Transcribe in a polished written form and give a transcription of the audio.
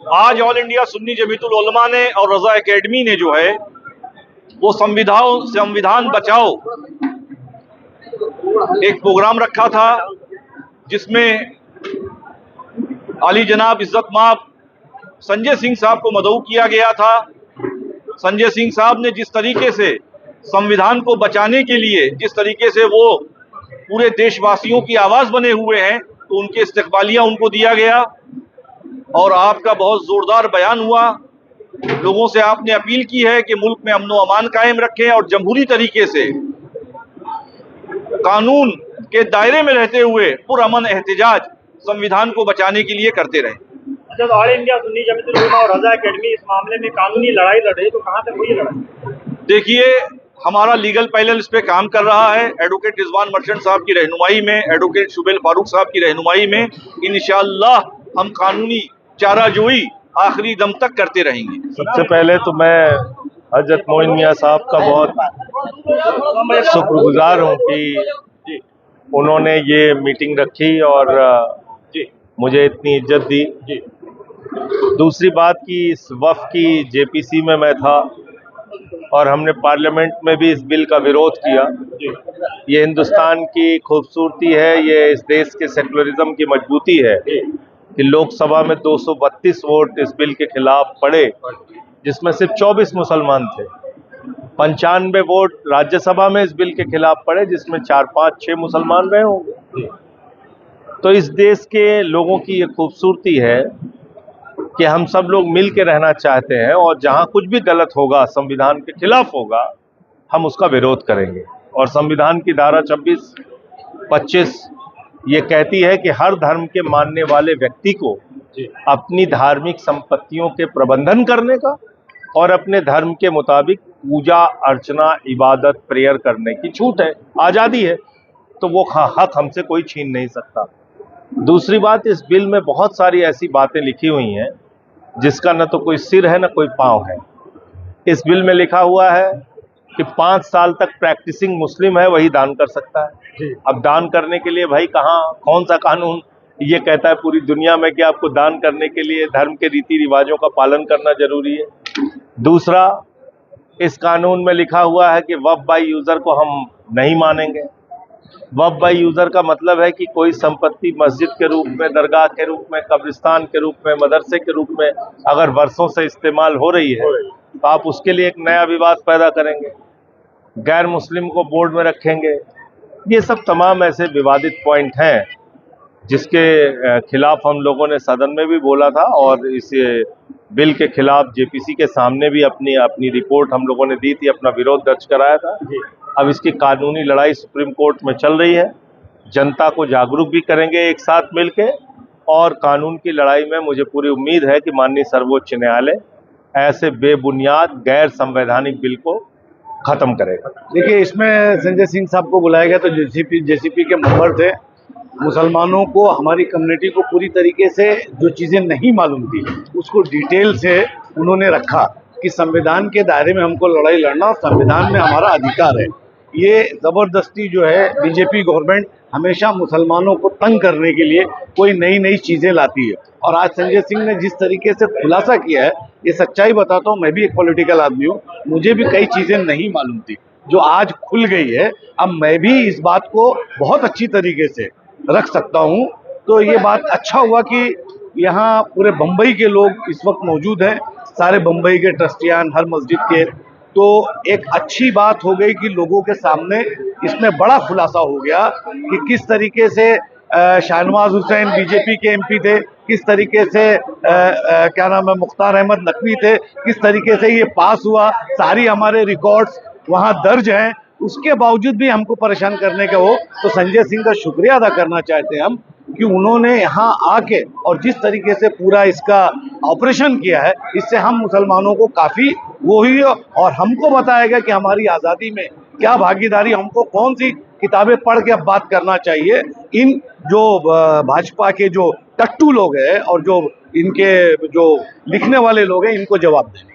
आज all India Sunni Jamiatul उलमा ने और रजा एकेडमी ने जो है वो संविधान बचाओ एक प्रोग्राम रखा था, जिसमें आली जनाब इज्जत माब संजय सिंह साहब को मदऊ किया गया था। संजय सिंह साहब ने जिस तरीके से संविधान को बचाने के लिए, जिस तरीके से वो पूरे देशवासियों की आवाज़ बने हुए हैं, तो उनके इस्तकबालिया उनको दिया गया और आपका बहुत ज़ोरदार बयान हुआ। लोगों से आपने अपील की है कि मुल्क में अमन व अमान कायम रखें और जमहूरी तरीके से कानून के दायरे में रहते हुए पुरअमन एहतजाज संविधान को बचाने के लिए करते रहें। जब ऑल इंडिया सुन्नी जमीयतुल उलमा और रजा एकेडमी इस मामले में कानूनी लड़ाई लड़ रही, तो कहां तक हुई लड़ाई? देखिए, हमारा लीगल पैनल इस पे काम कर रहा है। एडवोकेट रिजवान मर्चेंट साहब की रहनुमाई में, एडवोकेट शुबेल फारूक साहब की रहनुमाई में इंशाअल्लाह हम कानूनी चाराजोई आखिरी दम तक करते रहेंगे। सबसे पहले तो मैं हजरत मोइन मियां साहब का बहुत शुक्रगुजार हूँ कि उन्होंने ये मीटिंग रखी और मुझे इतनी इज्जत दी। दूसरी बात कि इस वफ़ की जेपीसी में मैं था और हमने पार्लियामेंट में भी इस बिल का विरोध किया। ये हिंदुस्तान की खूबसूरती है, ये इस देश के सेकुलरिज्म की मजबूती है कि लोकसभा में 232 वोट इस बिल के खिलाफ पड़े, जिसमें सिर्फ 24 मुसलमान थे। 95 वोट राज्यसभा में इस बिल के खिलाफ पड़े, जिसमें 4, 5, 6 मुसलमान रहे होंगे। तो इस देश के लोगों की ये खूबसूरती है कि हम सब लोग मिल के रहना चाहते हैं और जहां कुछ भी गलत होगा, संविधान के खिलाफ होगा, हम उसका विरोध करेंगे। और संविधान की धारा 26, 25 ये कहती है कि हर धर्म के मानने वाले व्यक्ति को अपनी धार्मिक संपत्तियों के प्रबंधन करने का और अपने धर्म के मुताबिक पूजा अर्चना इबादत प्रेयर करने की छूट है, आज़ादी है। तो वो हक हमसे कोई छीन नहीं सकता। दूसरी बात, इस बिल में बहुत सारी ऐसी बातें लिखी हुई हैं जिसका न तो कोई सिर है न कोई पाँव है। इस बिल में लिखा हुआ है कि 5 साल तक प्रैक्टिसिंग मुस्लिम है वही दान कर सकता है। अब दान करने के लिए भाई कौन सा कानून ये कहता है पूरी दुनिया में कि आपको दान करने के लिए धर्म के रीति रिवाजों का पालन करना जरूरी है। दूसरा, इस कानून में लिखा हुआ है कि वक्फ बाय यूज़र को हम नहीं मानेंगे। वक्फ बाय यूज़र का मतलब है कि कोई संपत्ति मस्जिद के रूप में, दरगाह के रूप में, कब्रिस्तान के रूप में, मदरसे के रूप में अगर वर्षों से इस्तेमाल हो रही है तो आप उसके लिए एक नया विवाद पैदा करेंगे, गैर मुस्लिम को बोर्ड में रखेंगे। ये सब तमाम ऐसे विवादित पॉइंट हैं जिसके खिलाफ हम लोगों ने सदन में भी बोला था और इस बिल के खिलाफ जेपीसी के सामने भी अपनी रिपोर्ट हम लोगों ने दी थी, अपना विरोध दर्ज कराया था। अब इसकी कानूनी लड़ाई सुप्रीम कोर्ट में चल रही है। जनता को जागरूक भी करेंगे एक साथ मिलके और कानून की लड़ाई में मुझे पूरी उम्मीद है कि माननीय सर्वोच्च न्यायालय ऐसे बेबुनियाद गैर संवैधानिक बिल को खत्म करेगा। देखिए, इसमें संजय सिंह साहब को बुलाया गया तो जेसीपी के मेंबर थे। मुसलमानों को, हमारी कम्युनिटी को पूरी तरीके से जो चीज़ें नहीं मालूम थी उसको डिटेल से उन्होंने रखा कि संविधान के दायरे में हमको लड़ाई लड़ना और संविधान में हमारा अधिकार है। ये ज़बरदस्ती जो है बीजेपी गवर्नमेंट हमेशा मुसलमानों को तंग करने के लिए कोई नई चीज़ें लाती है। और आज संजय सिंह ने जिस तरीके से खुलासा किया है, ये सच्चाई बताता हूँ, मैं भी एक पॉलिटिकल आदमी हूँ, मुझे भी कई चीज़ें नहीं मालूम थी जो आज खुल गई है। अब मैं भी इस बात को बहुत अच्छी तरीके से रख सकता हूँ। तो ये बात अच्छा हुआ कि यहाँ पूरे बम्बई के लोग इस वक्त मौजूद हैं, सारे बम्बई के ट्रस्टियान, हर मस्जिद के। तो एक अच्छी बात हो गई कि लोगों के सामने इसमें बड़ा खुलासा हो गया कि किस तरीके से शाहनवाज हुसैन बीजेपी के एमपी थे, किस तरीके से क्या नाम है मुख्तार अहमद नकवी थे, किस तरीके से ये पास हुआ। सारी हमारे रिकॉर्ड्स वहाँ दर्ज हैं। उसके बावजूद भी हमको परेशान करने का हो, तो संजय सिंह का शुक्रिया अदा करना चाहते हैं हम कि उन्होंने यहाँ आके और जिस तरीके से पूरा इसका ऑपरेशन किया है, इससे हम मुसलमानों को काफ़ी वो हुई और हमको बताएगा कि हमारी आज़ादी में क्या भागीदारी, हमको कौन सी किताबें पढ़ के अब बात करना चाहिए। इन जो भाजपा के जो टट्टू लोग हैं और जो इनके जो लिखने वाले लोग हैं, इनको जवाब दें।